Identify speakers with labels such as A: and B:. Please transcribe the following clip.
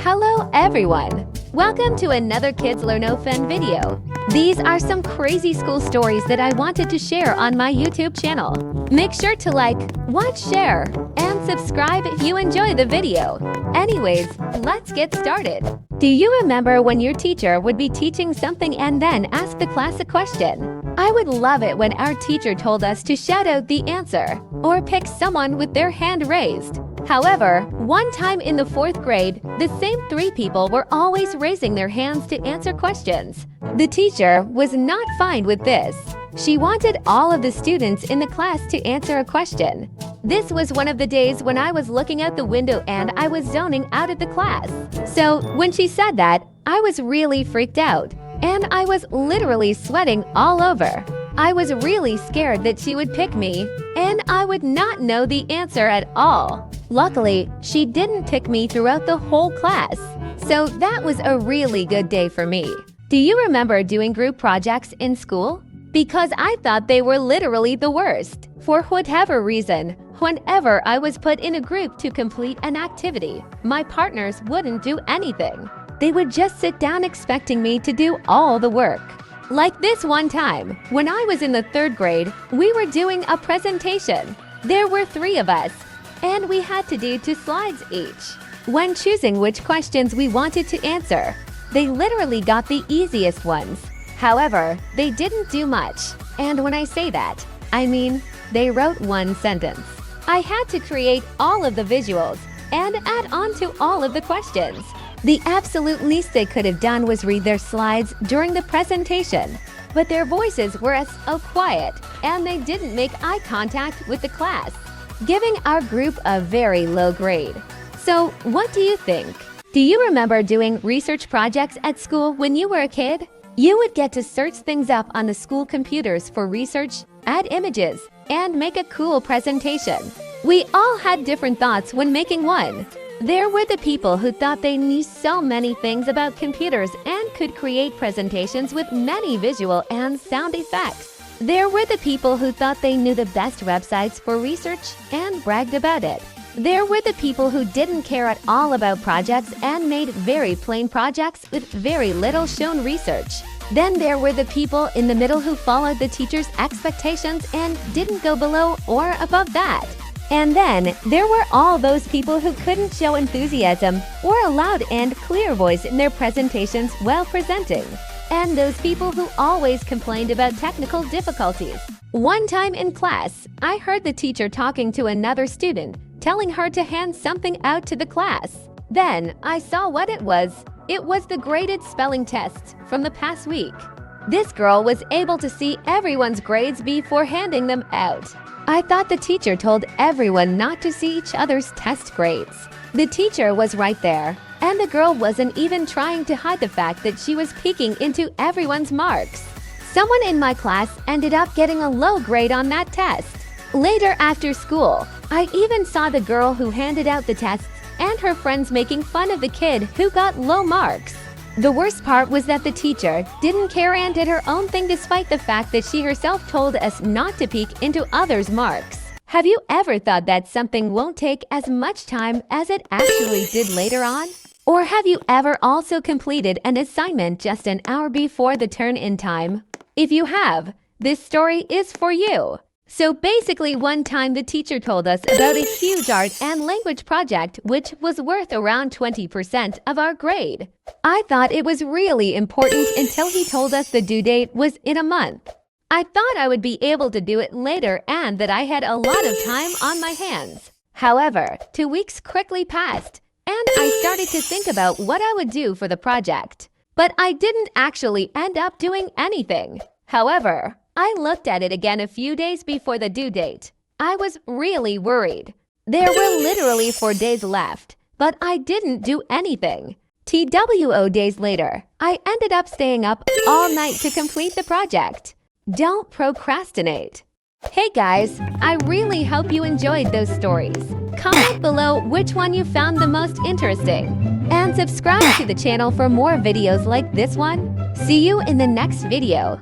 A: Hello everyone! Welcome to another KidzLearn-O-Fun video. These are some crazy school stories that I wanted to share on my YouTube channel. Make sure to like, watch, share, and subscribe if you enjoy the video. Anyways, let's get started. Do you remember when your teacher would be teaching something and then ask the class a question? I would love it when our teacher told us to shout out the answer or pick someone with their hand raised. However, one time in the 4th grade, the same 3 people were always raising their hands to answer questions. The teacher was not fine with this. She wanted all of the students in the class to answer a question. This was one of the days when I was looking out the window and I was zoning out of the class. So when she said that, I was really freaked out, and I was literally sweating all over. I was really scared that she would pick me, and I would not know the answer at all. Luckily, she didn't pick me throughout the whole class, so that was a really good day for me. Do you remember doing group projects in school? Because I thought they were literally the worst. For whatever reason, whenever I was put in a group to complete an activity, my partners wouldn't do anything. They would just sit down expecting me to do all the work. Like this one time, when I was in the 3rd grade, we were doing a presentation. There were 3 of us, and we had to do 2 slides each. When choosing which questions we wanted to answer, they literally got the easiest ones. However, they didn't do much, and when I say that, I mean they wrote one sentence. I had to create all of the visuals and add on to all of the questions. The absolute least they could have done was read their slides during the presentation, but their voices were so quiet and they didn't make eye contact with the class, giving our group a very low grade. So, what do you think? Do you remember doing research projects at school when you were a kid? You would get to search things up on the school computers for research, add images, and make a cool presentation. We all had different thoughts when making one. There were the people who thought they knew so many things about computers and could create presentations with many visual and sound effects. There were the people who thought they knew the best websites for research and bragged about it. There were the people who didn't care at all about projects and made very plain projects with very little shown research. Then there were the people in the middle who followed the teacher's expectations and didn't go below or above that. And then there were all those people who couldn't show enthusiasm or a loud and clear voice in their presentations while presenting. And those people who always complained about technical difficulties. One time in class, I heard the teacher talking to another student, telling her to hand something out to the class. Then I saw what it was. It was the graded spelling tests from the past week. This girl was able to see everyone's grades before handing them out. I thought the teacher told everyone not to see each other's test grades. The teacher was right there, and the girl wasn't even trying to hide the fact that she was peeking into everyone's marks. Someone in my class ended up getting a low grade on that test. Later after school, I even saw the girl who handed out the tests and her friends making fun of the kid who got low marks. The worst part was that the teacher didn't care and did her own thing despite the fact that she herself told us not to peek into others' marks. Have you ever thought that something won't take as much time as it actually did later on? Or have you ever also completed an assignment just an hour before the turn-in time? If you have, this story is for you. So basically, one time the teacher told us about a huge art and language project which was worth around 20% of our grade. I thought it was really important until he told us the due date was in a month. I thought I would be able to do it later and that I had a lot of time on my hands. However, 2 weeks quickly passed, and I started to think about what I would do for the project. But I didn't actually end up doing anything. However, I looked at it again a few days before the due date. I was really worried. There were literally 4 days left, but I didn't do anything. TWO days later, I ended up staying up all night to complete the project. Don't procrastinate. Hey guys, I really hope you enjoyed those stories. Comment below which one you found the most interesting. And subscribe to the channel for more videos like this one. See you in the next video.